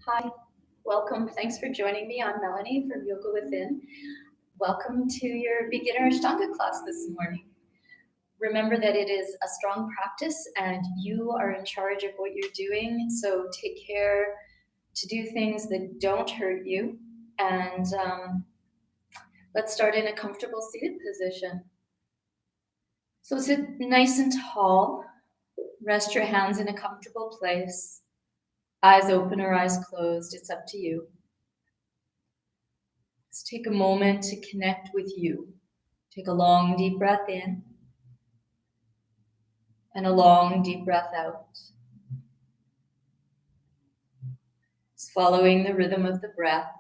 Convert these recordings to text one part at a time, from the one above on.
Hi, welcome. Thanks for joining me. I'm Melanie from Yoga Within. Welcome to your beginner Ashtanga class this morning. Remember that it is a strong practice and you are in charge of what you're doing, so take care to do things that don't hurt you. And let's start in a comfortable seated position. So sit nice and tall. Rest your hands in a comfortable place. Eyes open or eyes closed, it's up to you. Just take a moment to connect with you. Take a long, deep breath in and a long, deep breath out. Just following the rhythm of the breath.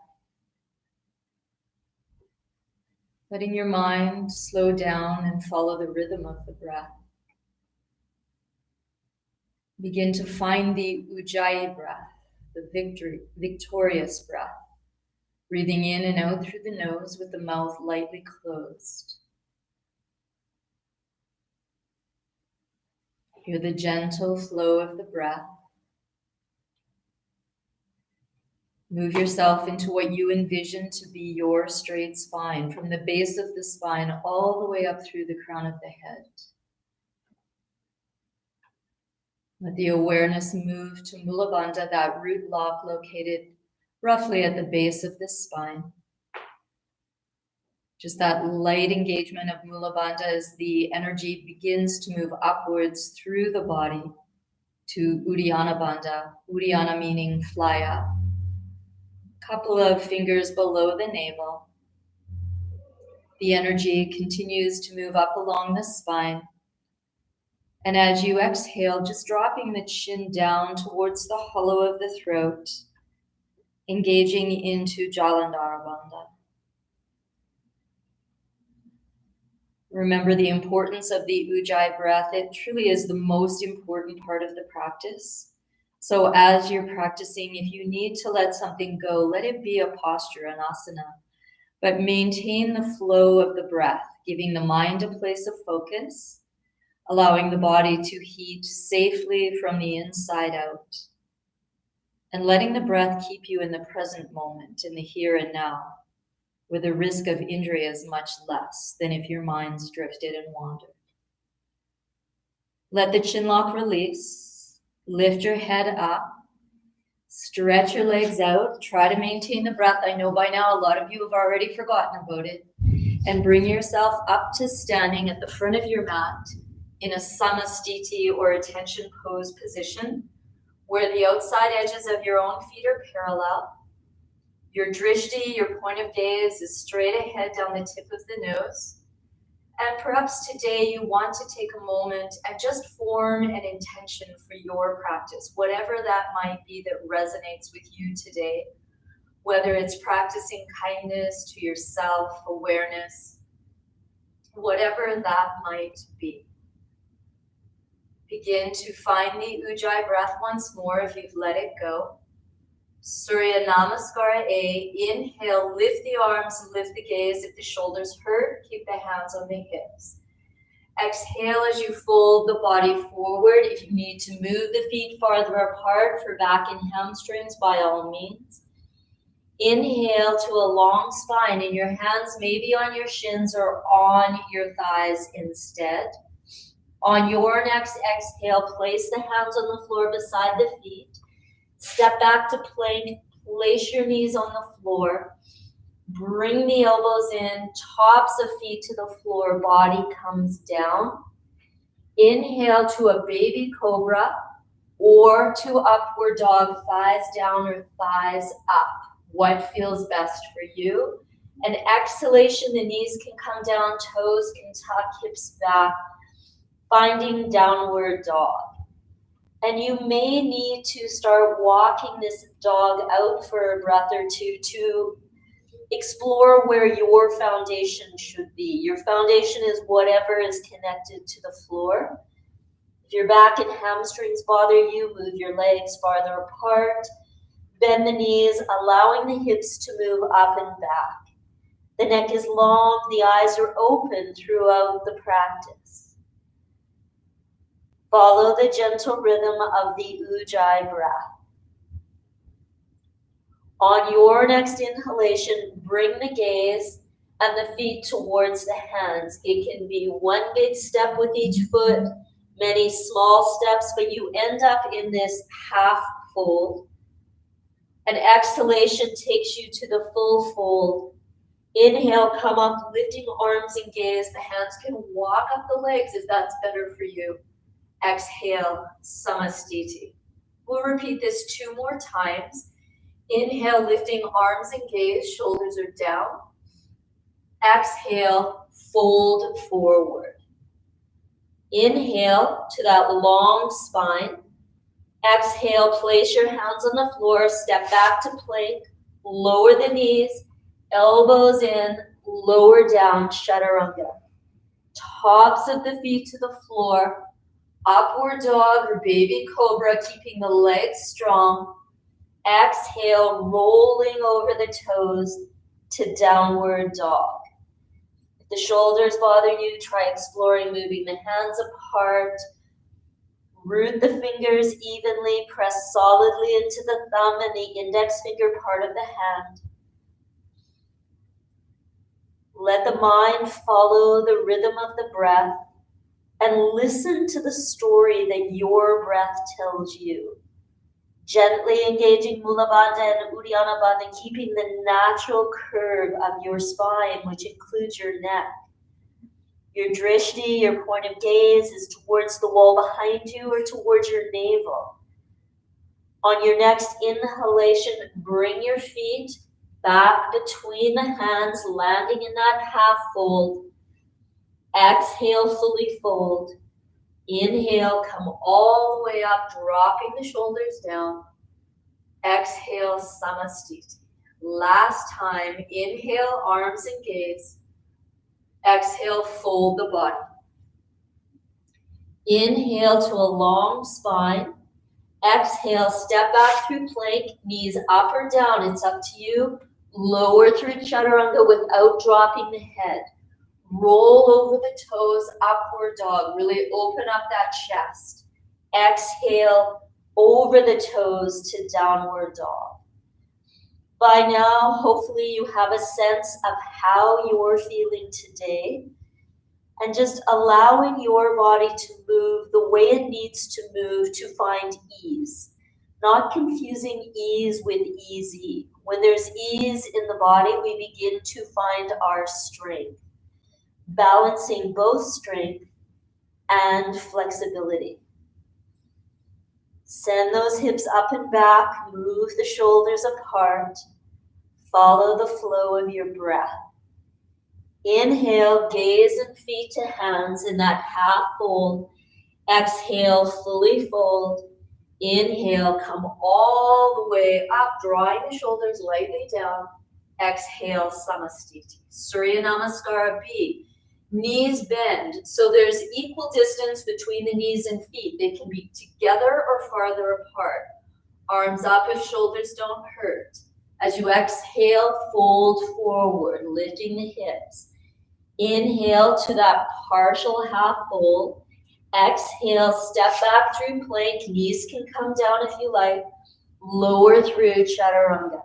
Letting your mind slow down and follow the rhythm of the breath. Begin to find the Ujjayi breath, the victorious breath. Breathing in and out through the nose with the mouth lightly closed. Hear the gentle flow of the breath. Move yourself into what you envision to be your straight spine, from the base of the spine all the way up through the crown of the head. Let the awareness move to Mula Bandha, that root lock located roughly at the base of the spine. Just that light engagement of Mula Bandha as the energy begins to move upwards through the body to Uddiyana Bandha, Uddiyana meaning fly up. Couple of fingers below the navel. The energy continues to move up along the spine. And as you exhale, just dropping the chin down towards the hollow of the throat, engaging into Jalandhara Bandha. Remember the importance of the Ujjayi breath. It truly is the most important part of the practice. So as you're practicing, if you need to let something go, let it be a posture, an asana. But maintain the flow of the breath, giving the mind a place of focus, allowing the body to heat safely from the inside out, and letting the breath keep you in the present moment, in the here and now, where the risk of injury is much less than if your mind's drifted and wandered. Let the chin lock release, lift your head up, stretch your legs out, try to maintain the breath. I know by now a lot of you have already forgotten about it. And bring yourself up to standing at the front of your mat in a samastiti or attention pose position, where the outside edges of your own feet are parallel. Your drishti, your point of gaze, is straight ahead down the tip of the nose. And perhaps today you want to take a moment and just form an intention for your practice, whatever that might be that resonates with you today, whether it's practicing kindness to yourself, awareness, whatever that might be. Begin to find the Ujjayi breath once more if you've let it go. Surya Namaskara A. Inhale, lift the arms and lift the gaze. If the shoulders hurt, keep the hands on the hips. Exhale as you fold the body forward. If you need to move the feet farther apart for back and hamstrings, by all means. Inhale to a long spine, and your hands may be on your shins or on your thighs instead. On your next exhale, place the hands on the floor beside the feet. Step back to plank, place your knees on the floor. Bring the elbows in, tops of feet to the floor, body comes down. Inhale to a baby cobra or to upward dog, thighs down or thighs up. What feels best for you? And exhalation, the knees can come down, toes can tuck, hips back, finding downward dog. And you may need to start walking this dog out for a breath or two to explore where your foundation should be. Your foundation is whatever is connected to the floor. If your back and hamstrings bother you, move your legs farther apart. Bend the knees, allowing the hips to move up and back. The neck is long, the eyes are open throughout the practice. Follow the gentle rhythm of the Ujjayi breath. On your next inhalation, bring the gaze and the feet towards the hands. It can be one big step with each foot, many small steps, but you end up in this half fold. And exhalation takes you to the full fold. Inhale, come up, lifting arms and gaze. The hands can walk up the legs if that's better for you. Exhale, Samastiti. We'll repeat this 2 more times. Inhale, lifting arms and gaze, shoulders are down. Exhale, fold forward. Inhale to that long spine. Exhale, place your hands on the floor, step back to plank, lower the knees, elbows in, lower down, chaturanga. Tops of the feet to the floor, upward dog or baby cobra, keeping the legs strong. Exhale, rolling over the toes to downward dog. If the shoulders bother you, try exploring moving the hands apart. Root the fingers evenly, press solidly into the thumb and the index finger part of the hand. Let the mind follow the rhythm of the breath and listen to the story that your breath tells you. Gently engaging Mula Bandha and Uddiyana Bandha, keeping the natural curve of your spine, which includes your neck. Your drishti, your point of gaze, is towards the wall behind you or towards your navel. On your next inhalation, bring your feet back between the hands, landing in that half fold. Exhale, fully fold. Inhale, come all the way up, dropping the shoulders down. Exhale, Samastiti. Last time, inhale, arms and gaze. Exhale, fold the body. Inhale to a long spine. Exhale, step back through plank, knees up or down, it's up to you. Lower through chaturanga without dropping the head. Roll over the toes, upward dog. Really open up that chest. Exhale, over the toes to downward dog. By now, hopefully you have a sense of how you're feeling today and just allowing your body to move the way it needs to move to find ease. Not confusing ease with easy. When there's ease in the body, we begin to find our strength. Balancing both strength and flexibility. Send those hips up and back, move the shoulders apart. Follow the flow of your breath. Inhale, gaze and feet to hands in that half fold. Exhale, fully fold. Inhale, come all the way up, drawing the shoulders lightly down. Exhale, Samastiti. Surya Namaskara B. Knees bend, so there's equal distance between the knees and feet. They can be together or farther apart. Arms up if shoulders don't hurt. As you exhale, fold forward, lifting the hips. Inhale to that partial half fold. Exhale, step back through plank. Knees can come down if you like. Lower through chaturanga.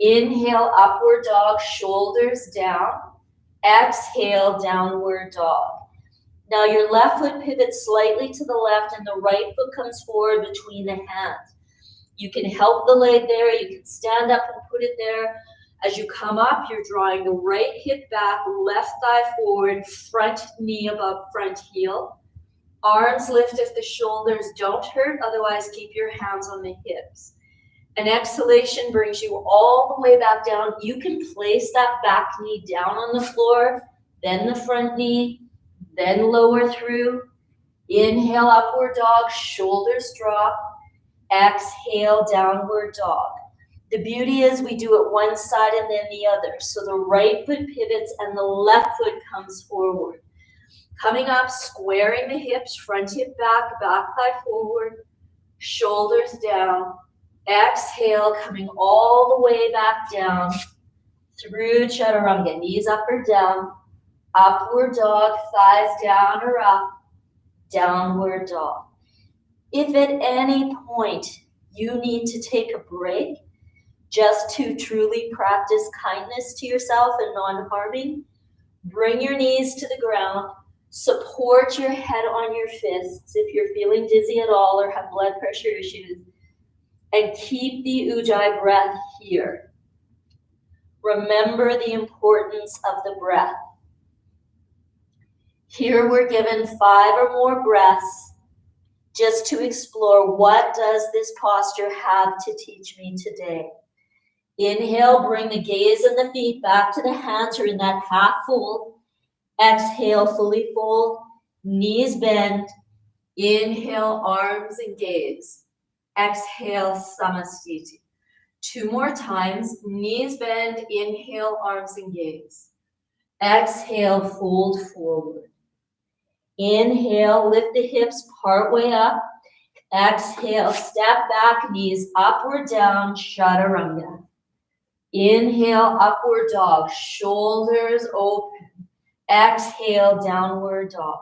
Inhale, upward dog, shoulders down. Exhale, downward dog. Now your left foot pivots slightly to the left and the right foot comes forward between the hands. You can help the leg there. You can stand up and put it there. As you come up, you're drawing the right hip back, left thigh forward, front knee above front heel. Arms lift if the shoulders don't hurt. Otherwise, keep your hands on the hips. An exhalation brings you all the way back down. You can place that back knee down on the floor, then the front knee, then lower through. Inhale, upward dog, shoulders drop. Exhale, downward dog. The beauty is we do it one side and then the other. So the right foot pivots and the left foot comes forward. Coming up, squaring the hips, front hip back, back thigh forward, shoulders down. Exhale, coming all the way back down through chaturanga. Knees up or down. Upward dog, thighs down or up. Downward dog. If at any point you need to take a break, just to truly practice kindness to yourself and non-harming, bring your knees to the ground, support your head on your fists if you're feeling dizzy at all or have blood pressure issues, and keep the Ujjayi breath here. Remember the importance of the breath. Here we're given 5 or more breaths just to explore, what does this posture have to teach me today? Inhale, bring the gaze and the feet back to the hands or in that half fold. Exhale, fully fold, knees bend. Inhale, arms and gaze. Exhale, Samastiti. 2 more times, knees bend, inhale, arms and gaze. Exhale, fold forward. Inhale, lift the hips part way up. Exhale, step back, knees upward down, chaturanga. Inhale, upward dog, shoulders open. Exhale, downward dog.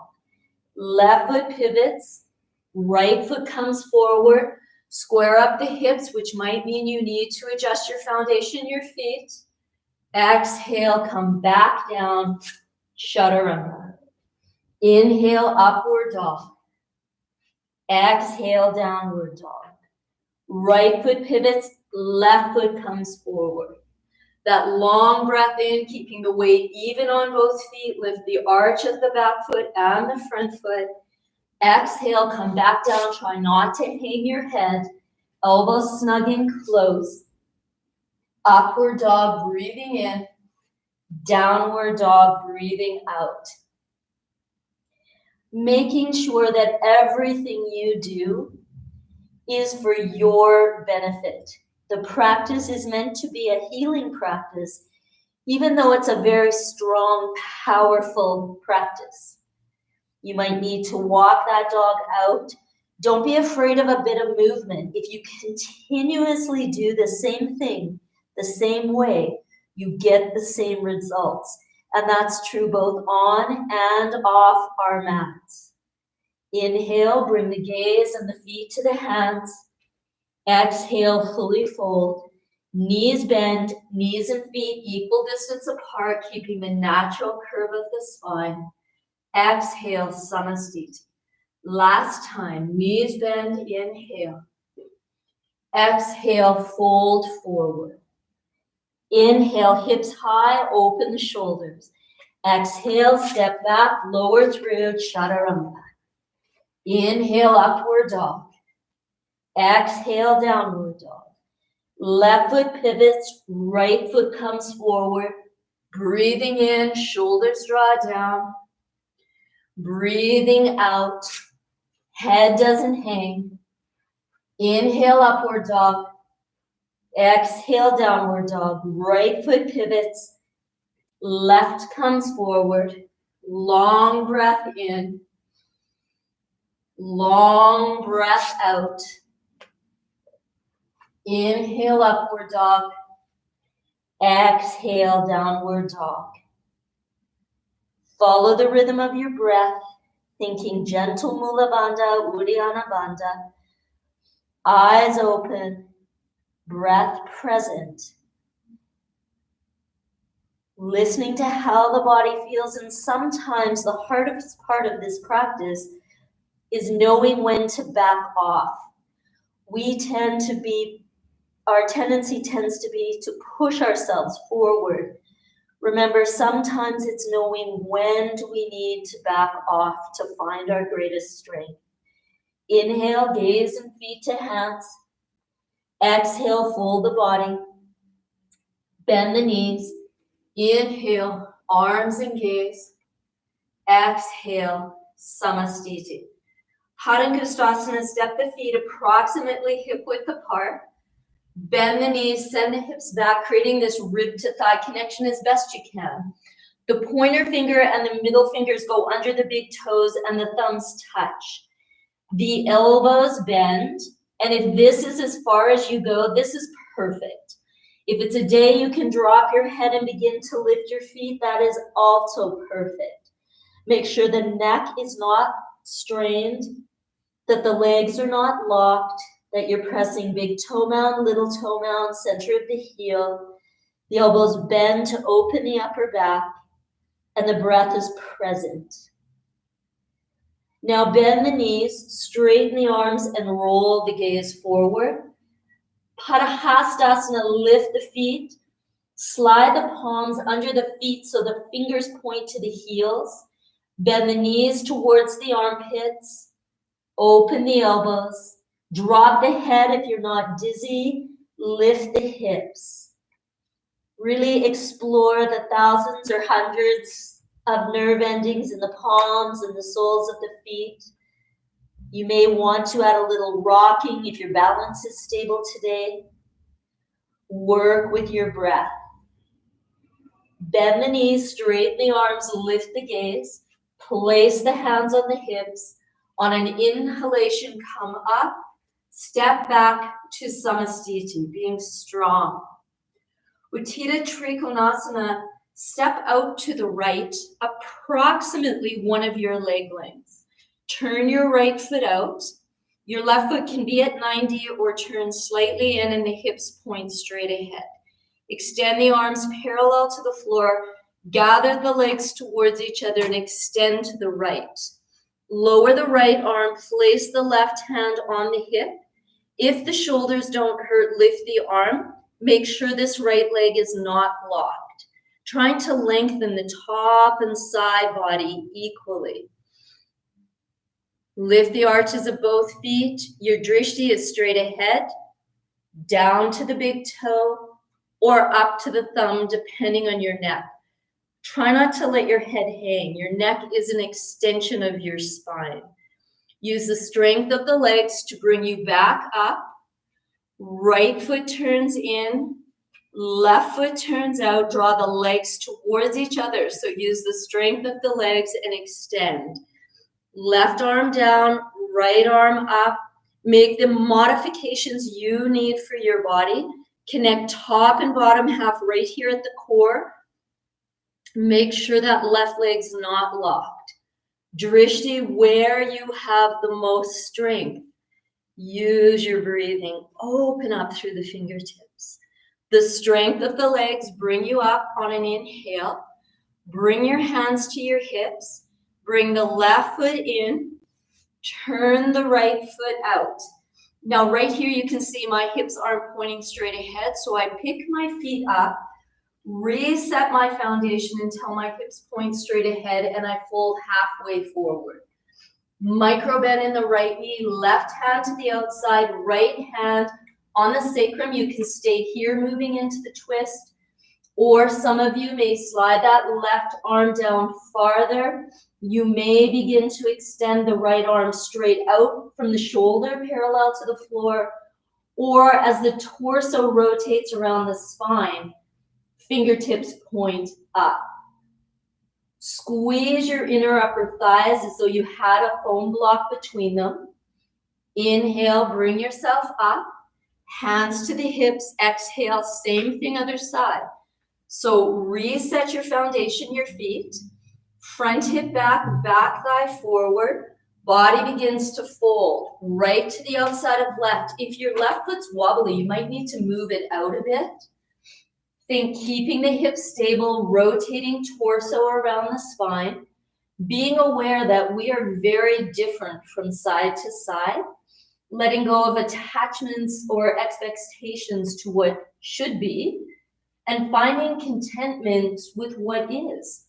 Left foot pivots, right foot comes forward. Square up the hips, which might mean you need to adjust your foundation, your feet. Exhale, come back down, chaturanga. Inhale, upward dog. Exhale, downward dog. Right foot pivots, left foot comes forward. That long breath in, keeping the weight even on both feet. Lift the arch of the back foot and the front foot. Exhale, come back down. Try not to hang your head. Elbows snugging close. Upward dog, breathing in. Downward dog, breathing out. Making sure that everything you do is for your benefit. The practice is meant to be a healing practice, even though it's a very strong, powerful practice. You might need to walk that dog out. Don't be afraid of a bit of movement. If you continuously do the same thing, the same way, you get the same results. And that's true both on and off our mats. Inhale, bring the gaze and the feet to the hands. Exhale, fully fold. Knees bend, knees and feet equal distance apart, keeping the natural curve of the spine. Exhale, Samastiti. Last time, knees bend, inhale. Exhale, fold forward. Inhale, hips high, open the shoulders. Exhale, step back, lower through, chaturanga. Inhale, upward dog. Exhale, downward dog. Left foot pivots, right foot comes forward. Breathing in, shoulders draw down. Breathing out, head doesn't hang. Inhale, upward dog. Exhale, downward dog. Right foot pivots. Left comes forward. Long breath in. Long breath out. Inhale, upward dog. Exhale, downward dog. Follow the rhythm of your breath, thinking gentle Mula Bandha, Uddiyana Bandha. Eyes open, breath present. Listening to how the body feels, and sometimes the hardest part of this practice is knowing when to back off. Our tendency tends to be to push ourselves forward. Remember, sometimes it's knowing when do we need to back off to find our greatest strength. Inhale, gaze and feet to hands. Exhale, fold the body. Bend the knees. Inhale, arms and gaze. Exhale, Samastiti. Harangasthasana, step the feet approximately hip width apart. Bend the knees, send the hips back, creating this rib to thigh connection as best you can. The pointer finger and the middle fingers go under the big toes and the thumbs touch. The elbows bend, and if this is as far as you go, this is perfect. If it's a day you can drop your head and begin to lift your feet, that is also perfect. Make sure the neck is not strained, that the legs are not locked. that you're pressing big toe mound, little toe mound, center of the heel. The elbows bend to open the upper back, and the breath is present. Now bend the knees, straighten the arms, and roll the gaze forward. Padahastasana, lift the feet. Slide the palms under the feet so the fingers point to the heels. Bend the knees towards the armpits. Open the elbows. Drop the head if you're not dizzy. Lift the hips. Really explore the thousands or hundreds of nerve endings in the palms and the soles of the feet. You may want to add a little rocking if your balance is stable today. Work with your breath. Bend the knees, straighten the arms, lift the gaze. Place the hands on the hips. On an inhalation, come up. Step back to Samastiti, being strong. Uttita Trikonasana, step out to the right, approximately one of your leg lengths. Turn your right foot out. Your left foot can be at 90 or turn slightly in and the hips point straight ahead. Extend the arms parallel to the floor. Gather the legs towards each other and extend to the right. Lower the right arm. Place the left hand on the hip. If the shoulders don't hurt, lift the arm. Make sure this right leg is not locked. Trying to lengthen the top and side body equally. Lift the arches of both feet. Your drishti is straight ahead, down to the big toe, or up to the thumb, depending on your neck. Try not to let your head hang. Your neck is an extension of your spine. Use the strength of the legs to bring you back up. Right foot turns in, left foot turns out. Draw the legs towards each other. So use the strength of the legs and extend. Left arm down, right arm up. Make the modifications you need for your body. Connect top and bottom half right here at the core. Make sure that left leg's not locked. Drishti, where you have the most strength. Use your breathing. Open up through the fingertips. The strength of the legs bring you up on an inhale. Bring your hands to your hips. Bring the left foot in. Turn the right foot out. Now right here you can see my hips aren't pointing straight ahead, so I pick my feet up, reset my foundation until my hips point straight ahead, and I fold halfway forward. Micro bend in the right knee, left hand to the outside, right hand on the sacrum. You can stay here moving into the twist, or some of you may slide that left arm down farther. You may begin to extend the right arm straight out from the shoulder parallel to the floor, or as the torso rotates around the spine, fingertips point up. Squeeze your inner upper thighs as though you had a foam block between them. Inhale, bring yourself up. Hands to the hips. Exhale, same thing other side. So reset your foundation, your feet. Front hip back, back thigh forward. Body begins to fold right to the outside of left. If your left foot's wobbly, you might need to move it out a bit. Think keeping the hips stable, rotating torso around the spine, being aware that we are very different from side to side, letting go of attachments or expectations to what should be, and finding contentment with what is.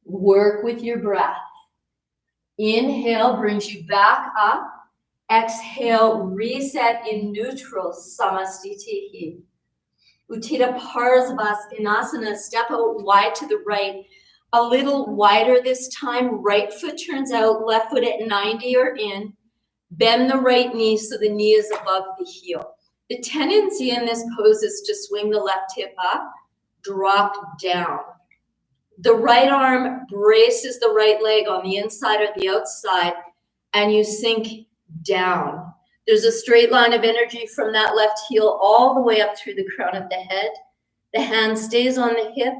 Work with your breath. Inhale brings you back up. Exhale, reset in neutral, samastitihi. Uttita Parsvaskanasana, step out wide to the right. A little wider this time. Right foot turns out, left foot at 90 or in. Bend the right knee so the knee is above the heel. The tendency in this pose is to swing the left hip up, drop down. The right arm braces the right leg on the inside or the outside, and you sink down. There's a straight line of energy from that left heel all the way up through the crown of the head. The hand stays on the hip,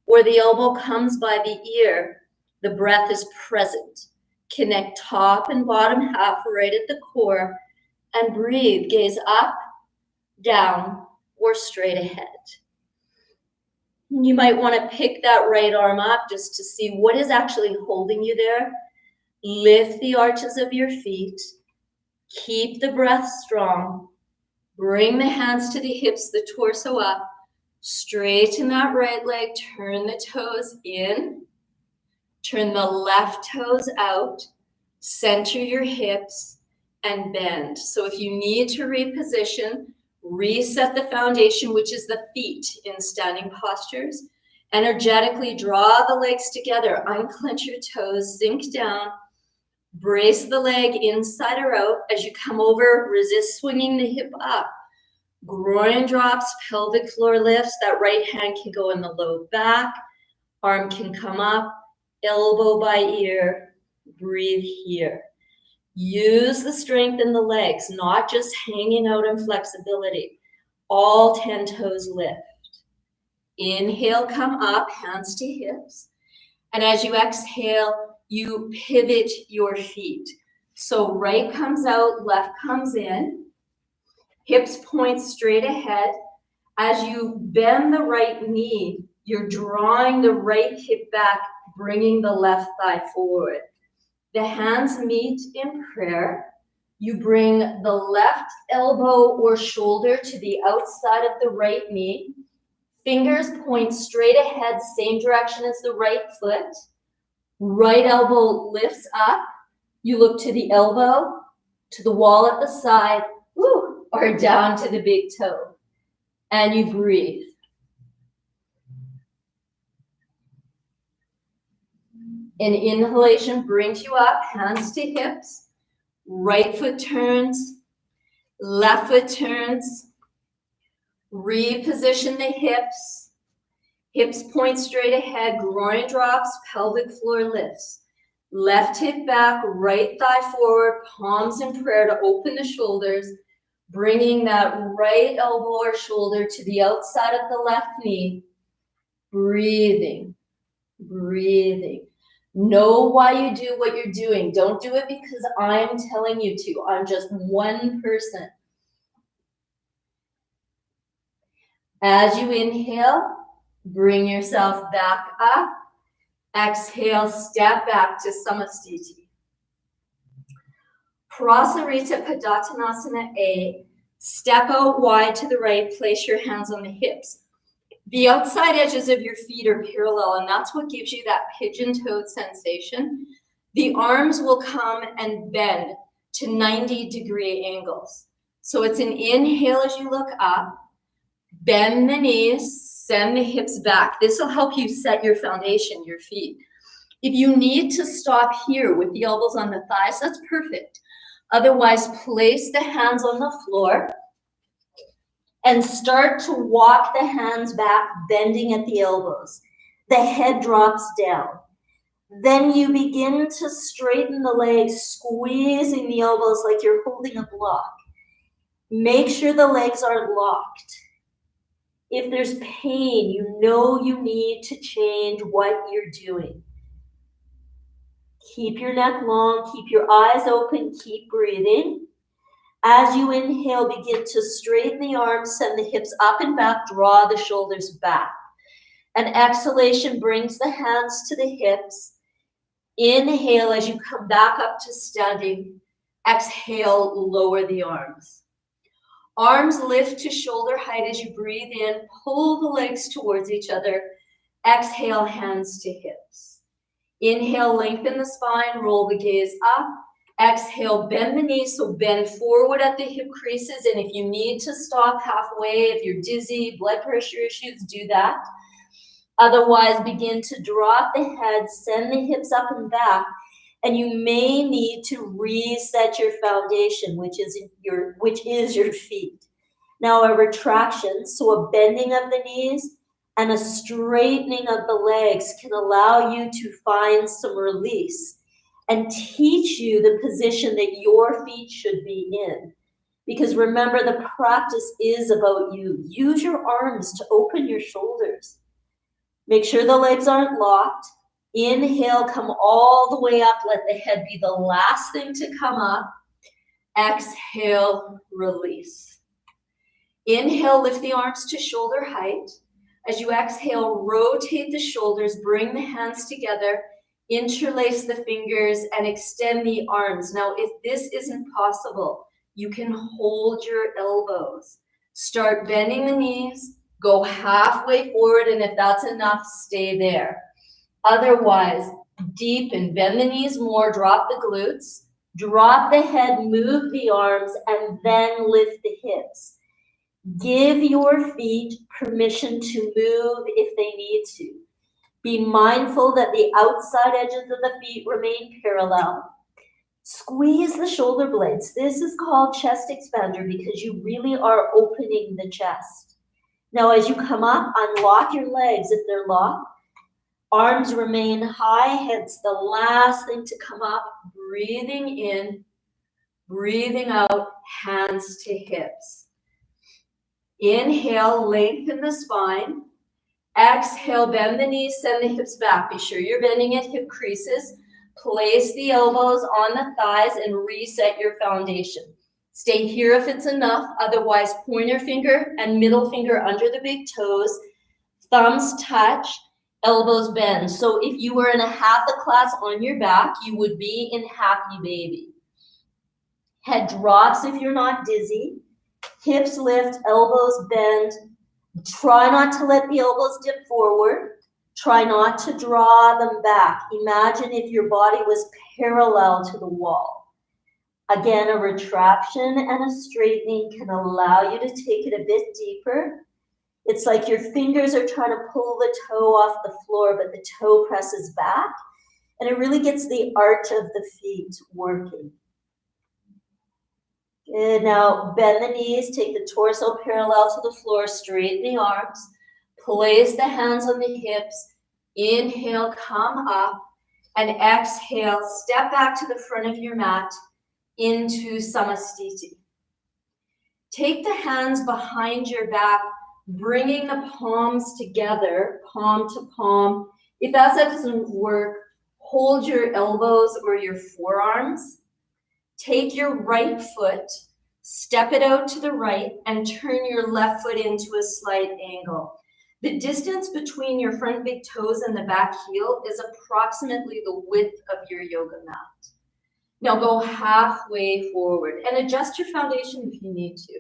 or the elbow comes by the ear. The breath is present. Connect top and bottom half right at the core. And breathe, gaze up, down, or straight ahead. You might want to pick that right arm up just to see what is actually holding you there. Lift the arches of your feet. Keep the breath strong. Bring the hands to the hips, the torso up. Straighten that right leg. Turn the toes in. Turn the left toes out. Center your hips and bend. So if you need to reposition, reset the foundation, which is the feet in standing postures. Energetically draw the legs together. Unclench your toes. Sink down. Brace the leg inside or out. As you come over, resist swinging the hip up. Groin drops, pelvic floor lifts. That right hand can go in the low back. Arm can come up, elbow by ear. Breathe here. Use the strength in the legs, not just hanging out in flexibility. All 10 toes lift. Inhale, come up, hands to hips. And as you exhale, you pivot your feet. So right comes out, left comes in. Hips point straight ahead. As you bend the right knee, you're drawing the right hip back, bringing the left thigh forward. The hands meet in prayer. You bring the left elbow or shoulder to the outside of the right knee. Fingers point straight ahead, same direction as the right foot. Right elbow lifts up. You look to the elbow, to the wall at the side, or down to the big toe. And you breathe. An inhalation brings you up, hands to hips. Right foot turns, left foot turns. Reposition the hips. Hips point straight ahead, groin drops, pelvic floor lifts. Left hip back, right thigh forward, palms in prayer to open the shoulders, bringing that right elbow or shoulder to the outside of the left knee. Breathing, breathing. Know why you do what you're doing. Don't do it because I'm telling you to. I'm just one person. As you inhale, bring yourself back up. Exhale, step back to Samasthiti. Prasarita Padottanasana A. Step out wide to the right. Place your hands on the hips. The outside edges of your feet are parallel, and that's what gives you that pigeon-toed sensation. The arms will come and bend to 90-degree angles. So it's an inhale as you look up. Bend the knees, send the hips back. This will help you set your foundation, your feet. If you need to stop here with the elbows on the thighs, that's perfect. Otherwise, place the hands on the floor and start to walk the hands back, bending at the elbows. The head drops down. Then you begin to straighten the legs, squeezing the elbows like you're holding a block. Make sure the legs are locked. If there's pain, you know you need to change what you're doing. Keep your neck long, keep your eyes open, keep breathing. As you inhale, begin to straighten the arms, send the hips up and back, draw the shoulders back. An exhalation brings the hands to the hips. Inhale as you come back up to standing. Exhale, lower the arms. Arms lift to shoulder height as you breathe in. Pull the legs towards each other. Exhale, hands to hips. Inhale, lengthen the spine, roll the gaze up. Exhale, bend the knees, so bend forward at the hip creases. And if you need to stop halfway, if you're dizzy, blood pressure issues, do that. Otherwise, begin to drop the head, send the hips up and back. And you may need to reset your foundation, which is your feet. Now a retraction, so a bending of the knees and a straightening of the legs can allow you to find some release and teach you the position that your feet should be in. Because remember, the practice is about you. Use your arms to open your shoulders. Make sure the legs aren't locked. Inhale, come all the way up. Let the head be the last thing to come up. Exhale, release. Inhale, lift the arms to shoulder height. As you exhale, rotate the shoulders, bring the hands together, interlace the fingers, and extend the arms. Now, if this isn't possible, you can hold your elbows. Start bending the knees, go halfway forward, and if that's enough, stay there. Otherwise, deepen, bend the knees more, drop the glutes, Drop the head, move the arms, and then lift the hips. Give your feet permission to move if they need to. Be mindful that the outside edges of the feet remain parallel. Squeeze the shoulder blades. This is called chest expander because you really are opening the chest. Now, as you come up, unlock your legs if they're locked. Arms remain high, head's the last thing to come up. Breathing in, breathing out, hands to hips. Inhale, lengthen the spine. Exhale, bend the knees, send the hips back. Be sure you're bending at hip creases. Place the elbows on the thighs and reset your foundation. Stay here if it's enough. Otherwise, pointer finger and middle finger under the big toes. Thumbs touch, elbows bend. So if you were in a hatha class on your back, you would be in happy baby. Head drops if you're not dizzy. Hips lift, elbows bend. Try not to let the elbows dip forward. Try not to draw them back. Imagine if your body was parallel to the wall. Again, a retraction and a straightening can allow you to take it a bit deeper. It's like your fingers are trying to pull the toe off the floor, but the toe presses back, and it really gets the arch of the feet working. Good. Now bend the knees, take the torso parallel to the floor, straighten the arms, place the hands on the hips, inhale, come up, and exhale, step back to the front of your mat into Samastiti. Take the hands behind your back, bringing the palms together, palm to palm. If that doesn't work, hold your elbows or your forearms. Take your right foot, step it out to the right, and turn your left foot into a slight angle. The distance between your front big toes and the back heel is approximately the width of your yoga mat. Now go halfway forward and adjust your foundation if you need to.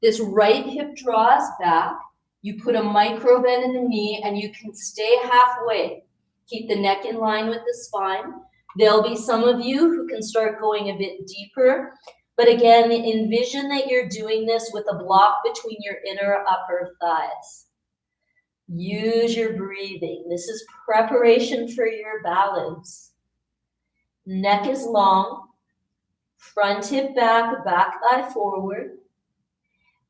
This right hip draws back. You put a micro bend in the knee and you can stay halfway. Keep the neck in line with the spine. There'll be some of you who can start going a bit deeper. But again, envision that you're doing this with a block between your inner upper thighs. Use your breathing. This is preparation for your balance. Neck is long. Front hip back, back thigh forward.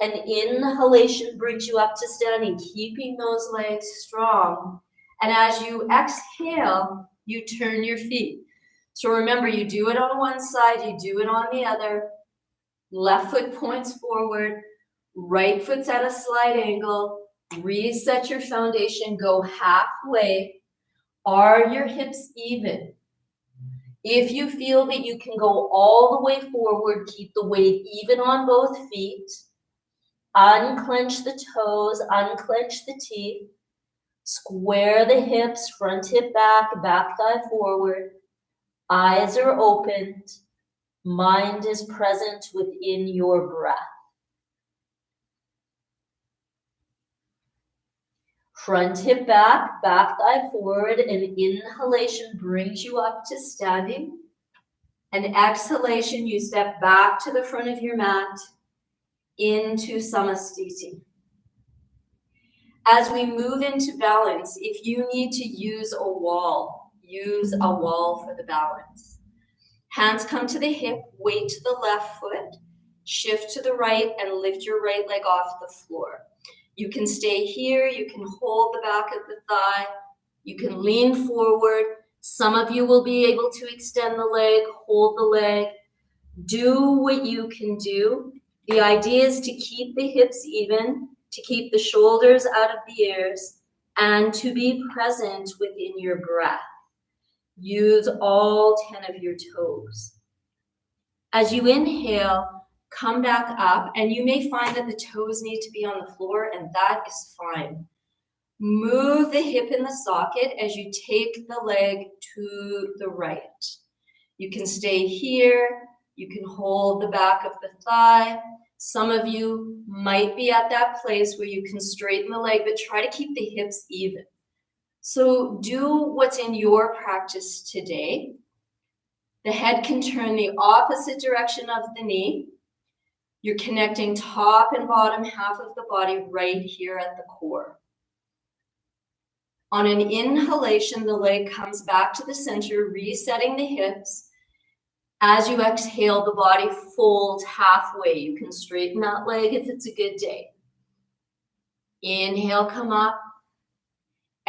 An inhalation brings you up to standing, keeping those legs strong. And as you exhale, you turn your feet. So remember, you do it on one side, you do it on the other. Left foot points forward, right foot's at a slight angle. Reset your foundation, go halfway. Are your hips even? If you feel that you can go all the way forward, keep the weight even on both feet. Unclench the toes, unclench the teeth. Square the hips, front hip back, back thigh forward. Eyes are opened. Mind is present within your breath. Front hip back, back thigh forward. An inhalation brings you up to standing. An exhalation, you step back to the front of your mat into Samastiti. As we move into balance, if you need to use a wall for the balance. Hands come to the hip, weight to the left foot, shift to the right, and lift your right leg off the floor. You can stay here, you can hold the back of the thigh, you can lean forward. Some of you will be able to extend the leg, hold the leg. Do what you can do. The idea is to keep the hips even, to keep the shoulders out of the ears, and to be present within your breath. Use all 10 of your toes. As you inhale, come back up, and you may find that the toes need to be on the floor, and that is fine. Move the hip in the socket as you take the leg to the right. You can stay here. You can hold the back of the thigh. Some of you might be at that place where you can straighten the leg, but try to keep the hips even. So do what's in your practice today. The head can turn the opposite direction of the knee. You're connecting top and bottom half of the body right here at the core. On an inhalation, the leg comes back to the center, resetting the hips. As you exhale, the body folds halfway. You can straighten that leg if it's a good day. Inhale, come up.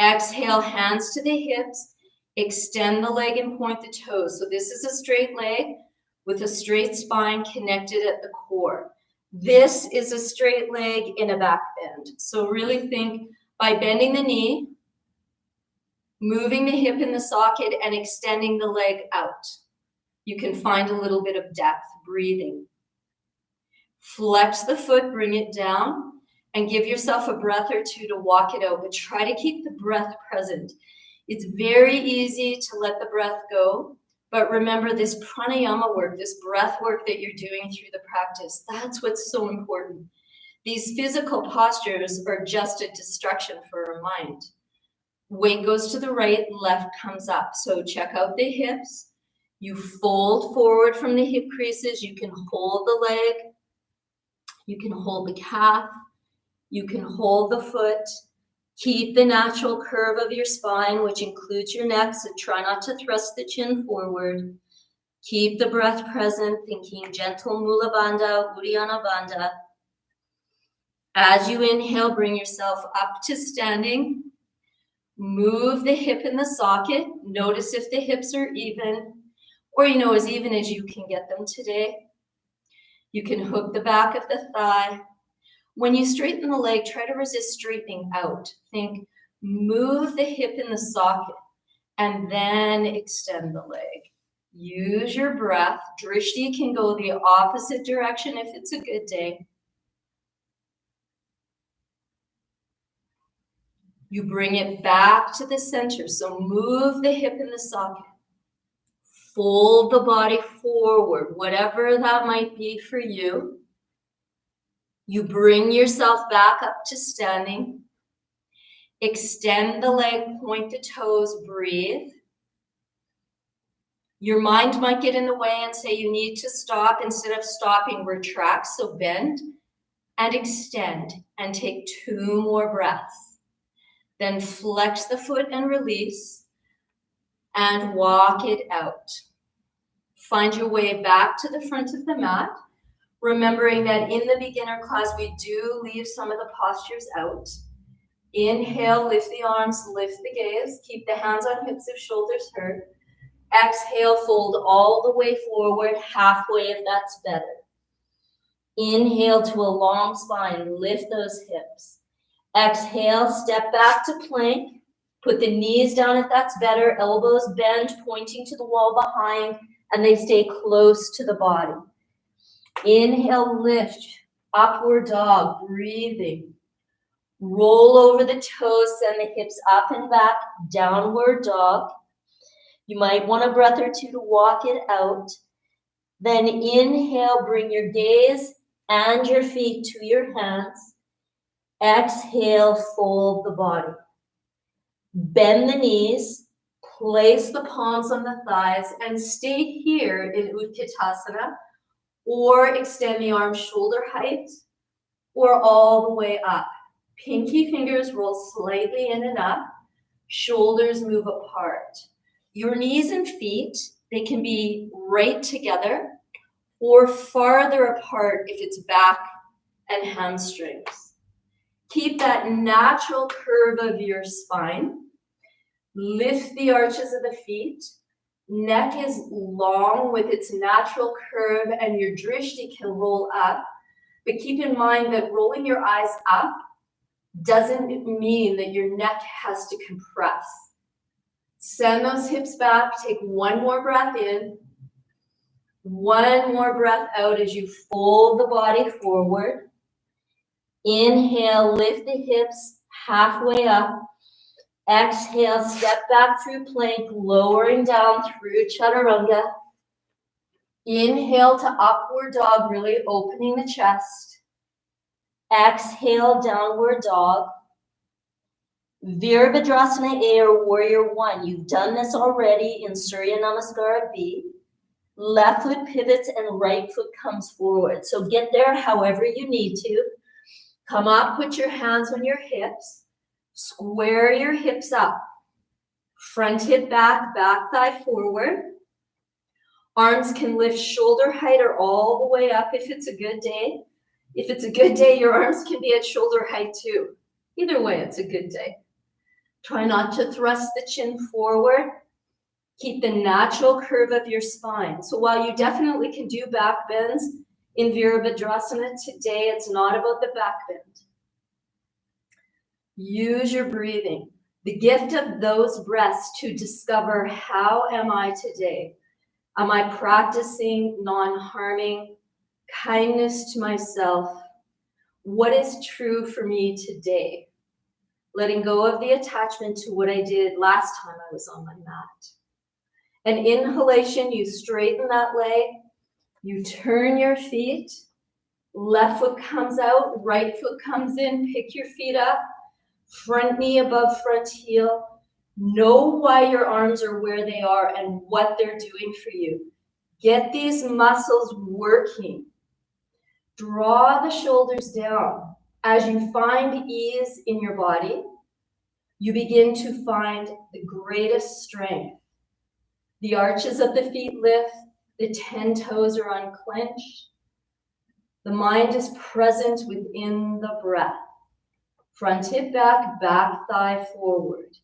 Exhale, hands to the hips. Extend the leg and point the toes. So this is a straight leg with a straight spine connected at the core. This is a straight leg in a back bend. So really think by bending the knee, moving the hip in the socket, and extending the leg out. You can find a little bit of depth, breathing. Flex the foot, bring it down, and give yourself a breath or two to walk it out, but try to keep the breath present. It's very easy to let the breath go, but remember this pranayama work, this breath work that you're doing through the practice, that's what's so important. These physical postures are just a distraction for our mind. Weight goes to the right, left comes up. So check out the hips. You fold forward from the hip creases. You can hold the leg. You can hold the calf. You can hold the foot. Keep the natural curve of your spine, which includes your neck, so try not to thrust the chin forward. Keep the breath present, thinking gentle Mula Bandha, Uddiyana Bandha. As you inhale, bring yourself up to standing. Move the hip in the socket. Notice if the hips are even, or as even as you can get them today. You can hook the back of the thigh. When you straighten the leg, try to resist straightening out. Think, move the hip in the socket, and then extend the leg. Use your breath. Drishti can go the opposite direction if it's a good day. You bring it back to the center. So move the hip in the socket. Fold the body forward, whatever that might be for you. You bring yourself back up to standing. Extend the leg, point the toes, breathe. Your mind might get in the way and say you need to stop. Instead of stopping, retract, so bend and extend and take 2 more breaths. Then flex the foot and release and walk it out. Find your way back to the front of the mat, remembering that in the beginner class, we do leave some of the postures out. Inhale, lift the arms, lift the gaze, keep the hands on hips if shoulders hurt. Exhale, fold all the way forward, halfway if that's better. Inhale to a long spine, lift those hips. Exhale, step back to plank. Put the knees down if that's better, elbows bend, pointing to the wall behind, and they stay close to the body. Inhale, lift, upward dog, breathing. Roll over the toes, send the hips up and back, downward dog. You might want a breath or two to walk it out. Then inhale, bring your gaze and your feet to your hands. Exhale, fold the body. Bend the knees, place the palms on the thighs, and stay here in Utkatasana, or extend the arms shoulder height, or all the way up. Pinky fingers roll slightly in and up, shoulders move apart. Your knees and feet, they can be right together or farther apart if it's back and hamstrings. Keep that natural curve of your spine. Lift the arches of the feet. Neck is long with its natural curve, and your drishti can roll up. But keep in mind that rolling your eyes up doesn't mean that your neck has to compress. Send those hips back. Take 1 more breath in. One more breath out as you fold the body forward. Inhale, lift the hips halfway up. Exhale, step back through plank, lowering down through chaturanga. Inhale to upward dog, really opening the chest. Exhale, downward dog. Virabhadrasana A or Warrior One. You've done this already in Surya Namaskara B. Left foot pivots and right foot comes forward. So get there however you need to. Come up, put your hands on your hips. Square your hips up. Front hip back, back thigh forward. Arms can lift shoulder height or all the way up if it's a good day. If it's a good day, your arms can be at shoulder height too. Either way, it's a good day. Try not to thrust the chin forward. Keep the natural curve of your spine. So while you definitely can do back bends in Virabhadrasana today, it's not about the back bend. Use your breathing, the gift of those breaths to discover how am I today? Am I practicing non-harming, kindness to myself? What is true for me today? Letting go of the attachment to what I did last time I was on my mat. An inhalation, you straighten that leg, you turn your feet, left foot comes out, right foot comes in, pick your feet up, front knee above front heel. Know why your arms are where they are and what they're doing for you. Get these muscles working. Draw the shoulders down. As you find ease in your body, you begin to find the greatest strength. The arches of the feet lift, the 10 toes are unclenched. The mind is present within the breath. Front hip back, back thigh forward.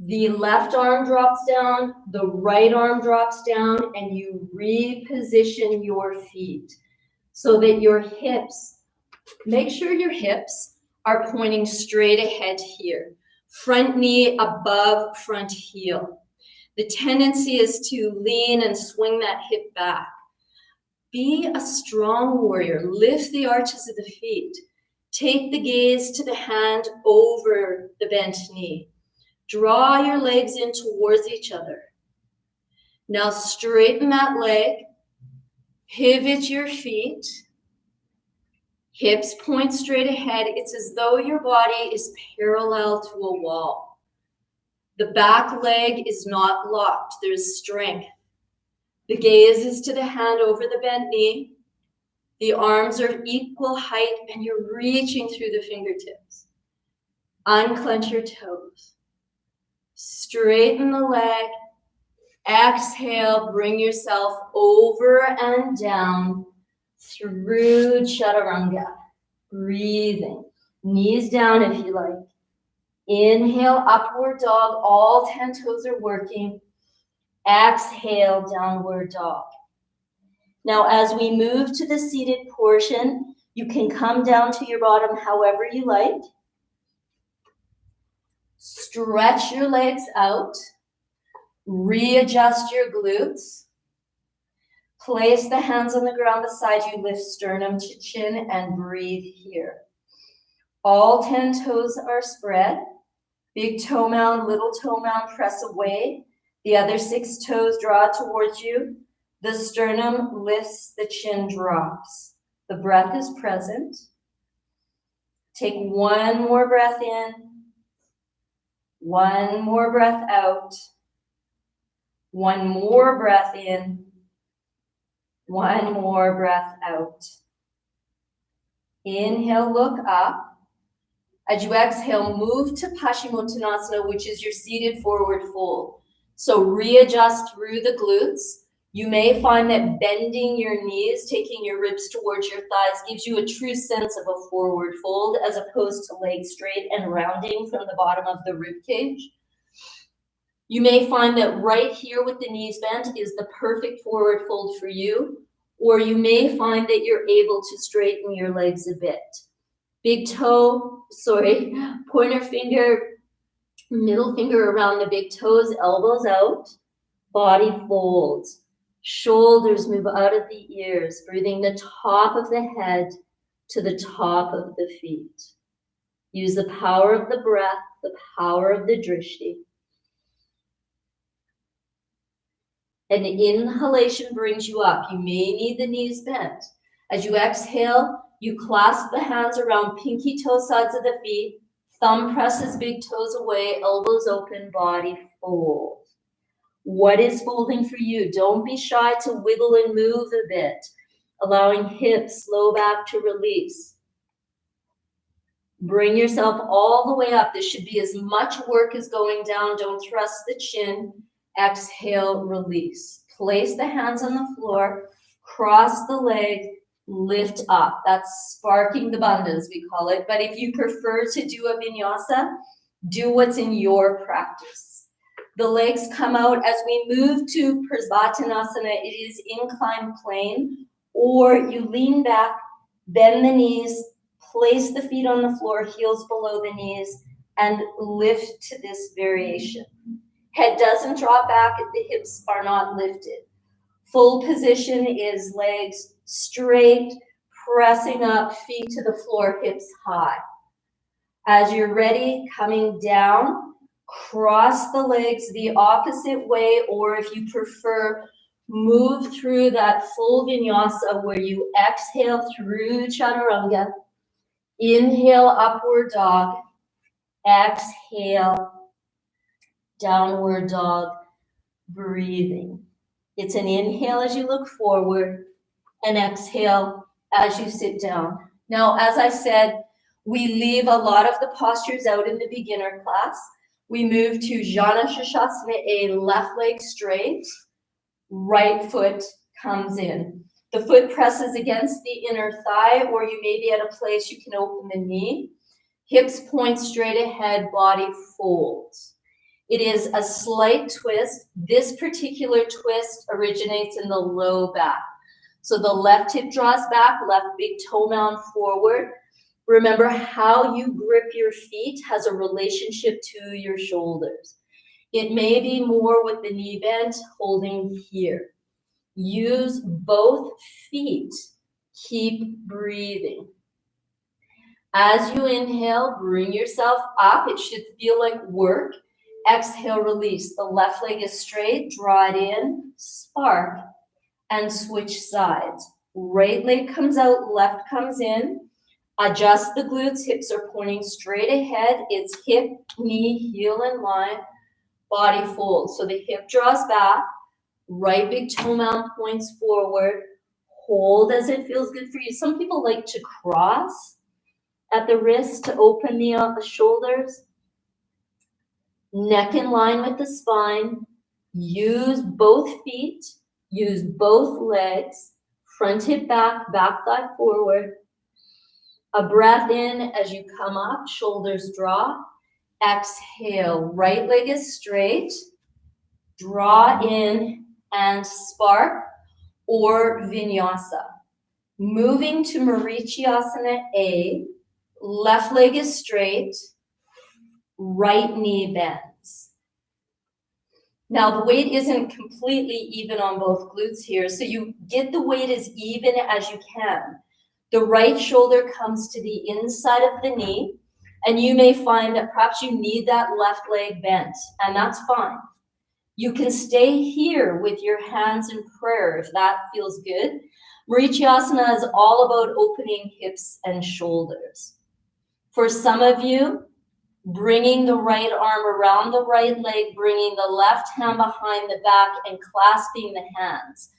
The left arm drops down, the right arm drops down, and you reposition your feet so that your hips, make sure your hips are pointing straight ahead here. Front knee above front heel. The tendency is to lean and swing that hip back. Be a strong warrior. Lift the arches of the feet. Take the gaze to the hand over the bent knee. Draw your legs in towards each other. Now straighten that leg. Pivot your feet. Hips point straight ahead. It's as though your body is parallel to a wall. The back leg is not locked. There's strength. The gaze is to the hand over the bent knee. The arms are equal height and you're reaching through the fingertips. Unclench your toes. Straighten the leg. Exhale, bring yourself over and down through chaturanga. Breathing. Knees down if you like. Inhale, upward dog. All 10 toes are working. Exhale, downward dog. Now, as we move to the seated portion, you can come down to your bottom however you like. Stretch your legs out. Readjust your glutes. Place the hands on the ground beside you. Lift sternum to chin and breathe here. All 10 toes are spread. Big toe mound, little toe mound, press away. The other 6 toes draw towards you. The sternum lifts, the chin drops. The breath is present. Take one more breath in. One more breath out. One more breath in. One more breath out. Inhale, look up. As you exhale, move to Paschimottanasana, which is your seated forward fold. So readjust through the glutes. You may find that bending your knees, taking your ribs towards your thighs, gives you a true sense of a forward fold as opposed to legs straight and rounding from the bottom of the rib cage. You may find that right here with the knees bent is the perfect forward fold for you, or you may find that you're able to straighten your legs a bit. Big toe, pointer finger, middle finger around the big toes, elbows out, body folds. Shoulders move out of the ears, breathing the top of the head to the top of the feet. Use the power of the breath, the power of the drishti. An inhalation brings you up. You may need the knees bent. As you exhale, you clasp the hands around pinky toe sides of the feet. Thumb presses big toes away, elbows open, body fold. What is folding for you? Don't be shy to wiggle and move a bit, allowing hips, low back to release. Bring yourself all the way up. This should be as much work as going down. Don't thrust the chin. Exhale, release. Place the hands on the floor, cross the leg, lift up. That's sparking the bandhas, we call it. But if you prefer to do a vinyasa, do what's in your practice. The legs come out. As we move to Prasvartanasana, it is inclined plane, or you lean back, bend the knees, place the feet on the floor, heels below the knees, and lift to this variation. Head doesn't drop back, the hips are not lifted. Full position is legs straight, pressing up, feet to the floor, hips high. As you're ready, coming down, cross the legs the opposite way, or if you prefer, move through that full vinyasa where you exhale through chaturanga, inhale, upward dog, exhale, downward dog, breathing. It's an inhale as you look forward, and exhale as you sit down. Now, as I said, we leave a lot of the postures out in the beginner class. We move to Jana Shashasana, a left leg straight, right foot comes in. The foot presses against the inner thigh, or you may be at a place you can open the knee. Hips point straight ahead, body folds. It is a slight twist. This particular twist originates in the low back. So the left hip draws back, left big toe mound forward. Remember, how you grip your feet has a relationship to your shoulders. It may be more with the knee bent, holding here. Use both feet. Keep breathing. As you inhale, bring yourself up. It should feel like work. Exhale, release. The left leg is straight. Draw it in, spark, and switch sides. Right leg comes out, left comes in. Adjust the glutes. Hips are pointing straight ahead. It's hip, knee, heel in line. Body fold. So the hip draws back. Right big toe mound points forward. Hold as it feels good for you. Some people like to cross at the wrist to open the shoulders. Neck in line with the spine. Use both feet. Use both legs. Front hip back, back thigh forward. A breath in as you come up, shoulders drop. Exhale, right leg is straight. Draw in and spark or vinyasa. Moving to Marichyasana A, left leg is straight, right knee bends. Now the weight isn't completely even on both glutes here, so you get the weight as even as you can. The right shoulder comes to the inside of the knee, and you may find that perhaps you need that left leg bent, and that's fine. You can stay here with your hands in prayer if that feels good. Marichyasana is all about opening hips and shoulders. For some of you, bringing the right arm around the right leg, bringing the left hand behind the back and clasping the hands.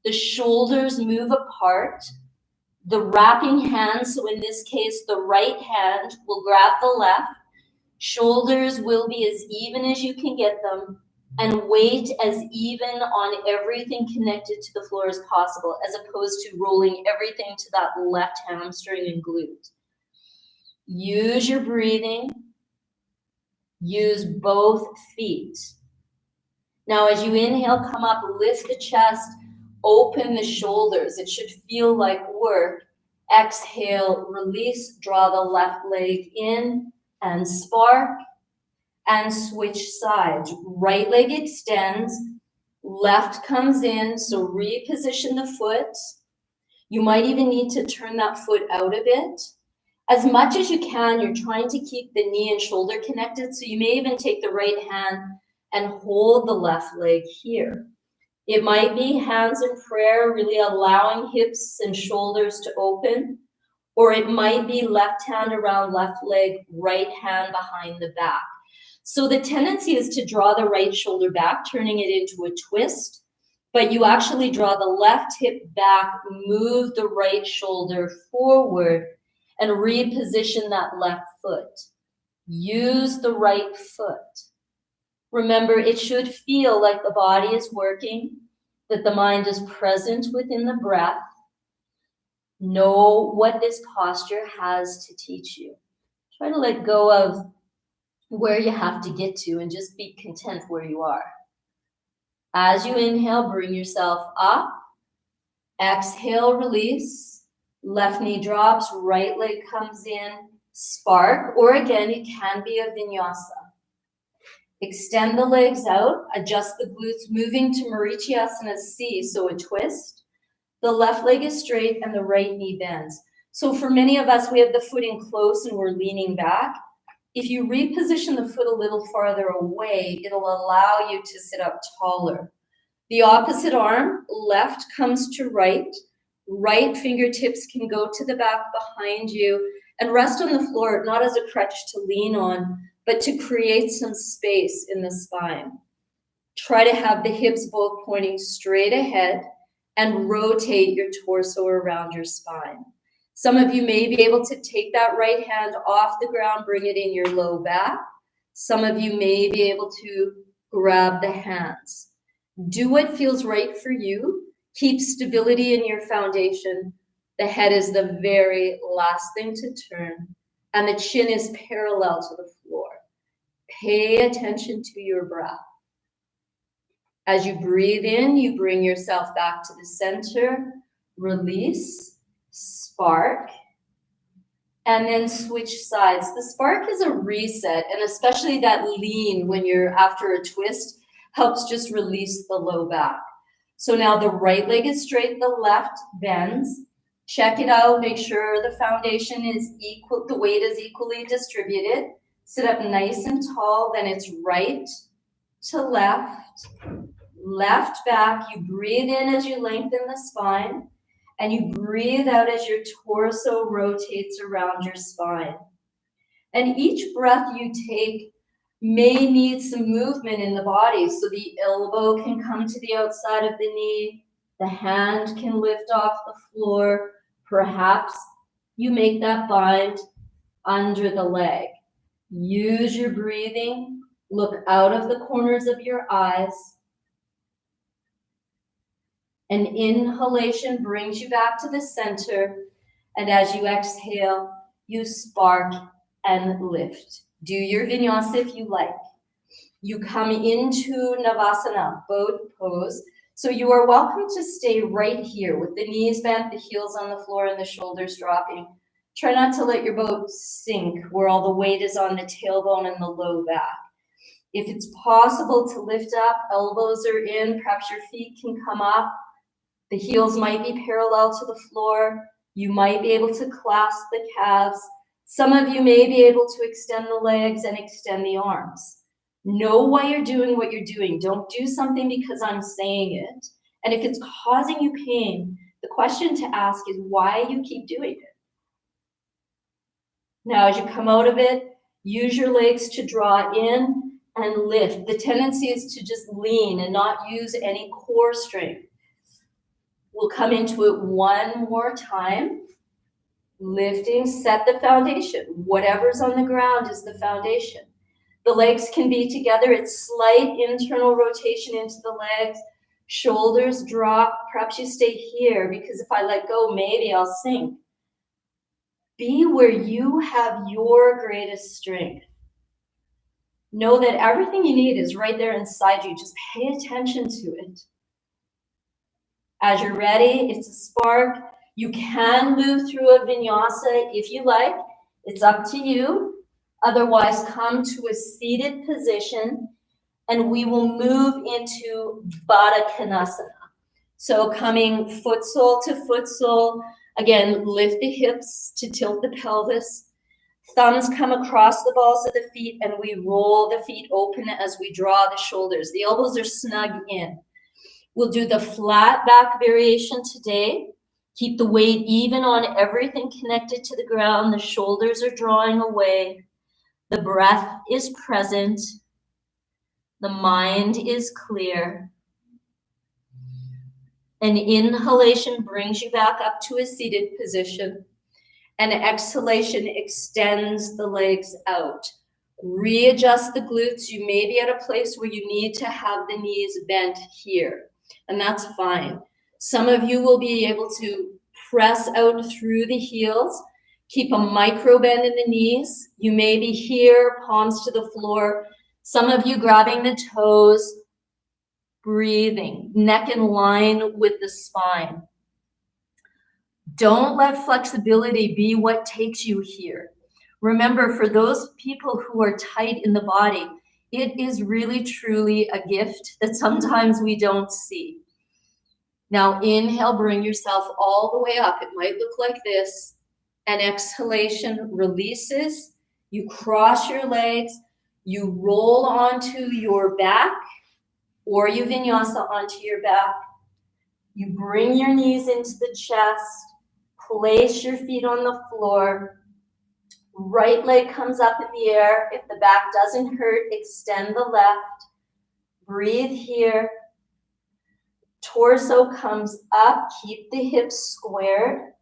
The shoulders move apart. The wrapping hands, so in this case, the right hand will grab the left. Shoulders will be as even as you can get them, and weight as even on everything connected to the floor as possible, as opposed to rolling everything to that left hamstring and glute. Use your breathing. Use both feet. Now, as you inhale, come up, lift the chest, open the shoulders. It should feel like work. Exhale, release, draw the left leg in and spark and switch sides. Right leg extends, Left comes in, so reposition the foot. You might even need to turn that foot out a bit. As much as you can, you're trying to keep the knee and shoulder connected, so you may even take the right hand and hold the left leg here. It might be hands in prayer, really allowing hips and shoulders to open, or it might be left hand around left leg, right hand behind the back. So the tendency is to draw the right shoulder back, turning it into a twist, but you actually draw the left hip back, move the right shoulder forward, and reposition that left foot. Use the right foot. Remember, it should feel like the body is working, that the mind is present within the breath. Know what this posture has to teach you. Try to let go of where you have to get to and just be content where you are. As you inhale, bring yourself up. Exhale, release. Left knee drops, right leg comes in. Spark, or again, it can be a vinyasa. Extend the legs out, adjust the glutes, moving to Marichiyasana C, so a twist. The left leg is straight and the right knee bends. So for many of us, we have the foot in close and we're leaning back. If you reposition the foot a little farther away, it'll allow you to sit up taller. The opposite arm, left comes to right. Right fingertips can go to the back behind you and rest on the floor, not as a crutch to lean on, but to create some space in the spine. Try to have the hips both pointing straight ahead and rotate your torso around your spine. Some of you may be able to take that right hand off the ground, bring it in your low back. Some of you may be able to grab the hands. Do what feels right for you. Keep stability in your foundation. The head is the very last thing to turn, and the chin is parallel to the floor. Pay attention to your breath. As you breathe in, you bring yourself back to the center, release, spark, and then switch sides. The spark is a reset, and especially that lean when you're after a twist helps just release the low back. So now the right leg is straight, the left bends. Check it out, make sure the foundation is equal, the weight is equally distributed. Sit up nice and tall, then it's right to left, left back. You breathe in as you lengthen the spine, and you breathe out as your torso rotates around your spine. And each breath you take may need some movement in the body. So the elbow can come to the outside of the knee, the hand can lift off the floor. Perhaps you make that bind under the leg. Use your breathing. Look out of the corners of your eyes. An inhalation brings you back to the center. And as you exhale, you spark and lift. Do your vinyasa if you like. You come into Navasana, boat pose. So you are welcome to stay right here with the knees bent, the heels on the floor, and the shoulders dropping. Try not to let your boat sink where all the weight is on the tailbone and the low back. If it's possible to lift up, elbows are in, perhaps your feet can come up. The heels might be parallel to the floor. You might be able to clasp the calves. Some of you may be able to extend the legs and extend the arms. Know why you're doing what you're doing. Don't do something because I'm saying it. And if it's causing you pain, the question to ask is why you keep doing it. Now, as you come out of it, use your legs to draw in and lift. The tendency is to just lean and not use any core strength. We'll come into it one more time. Lifting, set the foundation. Whatever's on the ground is the foundation. The legs can be together. It's slight internal rotation into the legs. Shoulders drop. Perhaps you stay here because if I let go, maybe I'll sink. Be where you have your greatest strength. Know that everything you need is right there inside you. Just pay attention to it. As you're ready, it's a spark. You can move through a vinyasa if you like. It's up to you. Otherwise, come to a seated position and we will move into Baddha Konasana. So coming foot sole to foot sole, again, lift the hips to tilt the pelvis. Thumbs come across the balls of the feet, and we roll the feet open as we draw the shoulders. The elbows are snug in. We'll do the flat back variation today. Keep the weight even on everything connected to the ground. The shoulders are drawing away. The breath is present. The mind is clear. An inhalation brings you back up to a seated position. And exhalation extends the legs out. Readjust the glutes. You may be at a place where you need to have the knees bent here, and that's fine. Some of you will be able to press out through the heels. Keep a micro bend in the knees. You may be here, palms to the floor. Some of you grabbing the toes, breathing, neck in line with the spine. Don't let flexibility be what takes you here. Remember, for those people who are tight in the body, it is really, truly a gift that sometimes we don't see. Now, inhale, bring yourself all the way up. It might look like this. And exhalation releases. You cross your legs. You roll onto your back, or you vinyasa onto your back. You bring your knees into the chest. Place your feet on the floor. Right leg comes up in the air. If the back doesn't hurt, extend the left. Breathe here. Torso comes up. Keep the hips squared.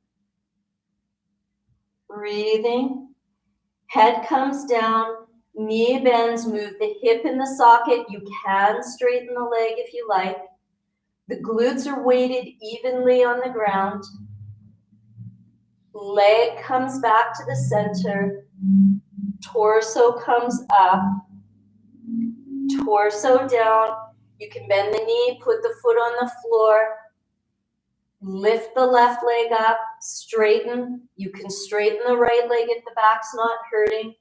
Breathing. Head comes down. Knee bends. Move the hip in the socket. You can straighten the leg if you like. The glutes are weighted evenly on the ground. Leg comes back to the center. Torso comes up. Torso down. You can bend the knee, put the foot on the floor. Lift the left leg up, straighten. You can straighten the right leg if the back's not hurting.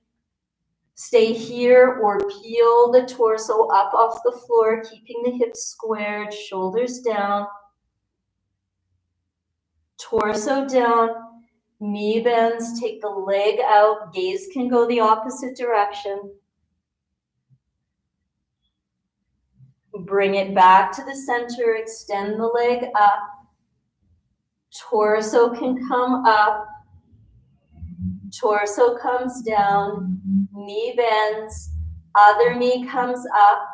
Stay here or peel the torso up off the floor, keeping the hips squared, shoulders down. Torso down. Knee bends, take the leg out, gaze can go the opposite direction. Bring it back to the center, extend the leg up. Torso can come up. Torso comes down. Knee bends. Other knee comes up.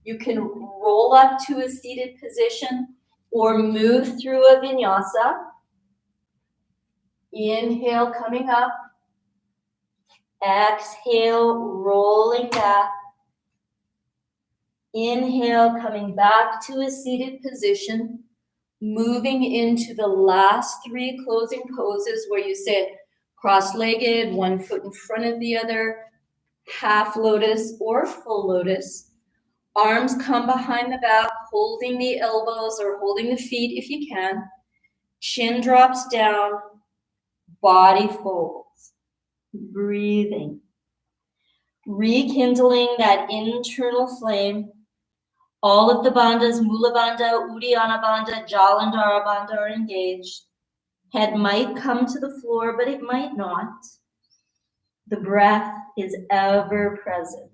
You can roll up to a seated position or move through a vinyasa. Inhale, coming up. Exhale, rolling back. Inhale, coming back to a seated position. Moving into the last three closing poses where you sit cross-legged, one foot in front of the other, half lotus or full lotus. Arms come behind the back, holding the elbows or holding the feet if you can. Chin drops down. Body folds, breathing, rekindling that internal flame. All of the bandhas, Mula Bandha, Uddiyana Bandha, Jalandhara Bandha are engaged. Head might come to the floor, but it might not. The breath is ever present.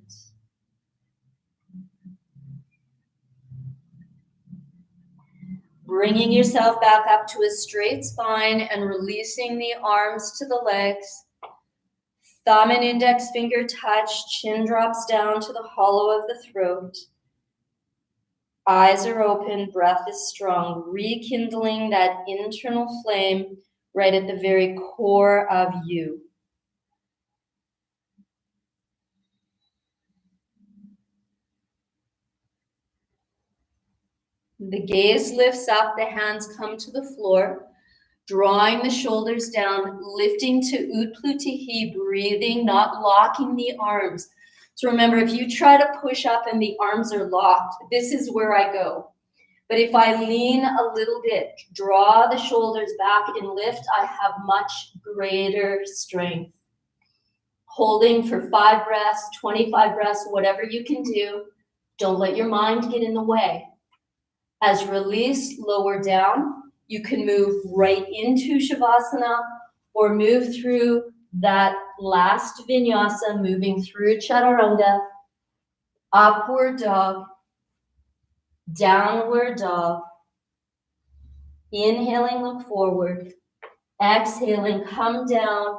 Bringing yourself back up to a straight spine and releasing the arms to the legs. Thumb and index finger touch, chin drops down to the hollow of the throat. Eyes are open, breath is strong, rekindling that internal flame right at the very core of you. The gaze lifts up, the hands come to the floor, drawing the shoulders down, lifting to Utplutihi, breathing, not locking the arms. So remember, if you try to push up and the arms are locked, this is where I go. But if I lean a little bit, draw the shoulders back and lift, I have much greater strength. Holding for 5 breaths, 25 breaths, whatever you can do. Don't let your mind get in the way. As you release, lower down, you can move right into Shavasana or move through that last vinyasa, moving through Chaturanga, upward dog, downward dog. Inhaling, look forward. Exhaling, come down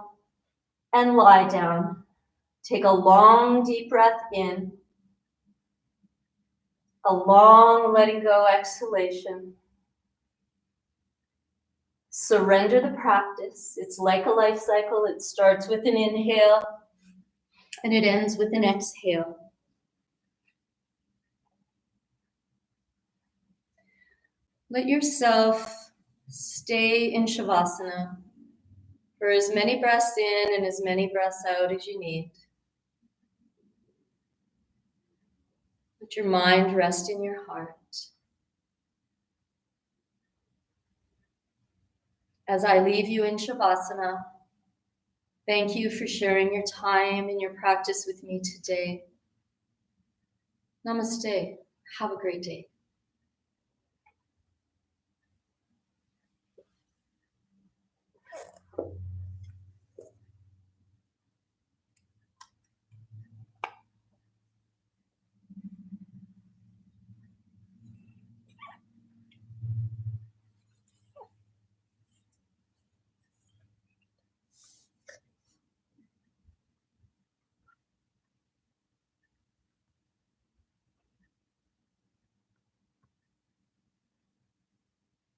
and lie down. Take a long, deep breath in. A long letting go exhalation. Surrender the practice. It's like a life cycle. It starts with an inhale and it ends with an exhale. Let yourself stay in Shavasana for as many breaths in and as many breaths out as you need. Let your mind rest in your heart. As I leave you in Shavasana, thank you for sharing your time and your practice with me today. Namaste. Have a great day.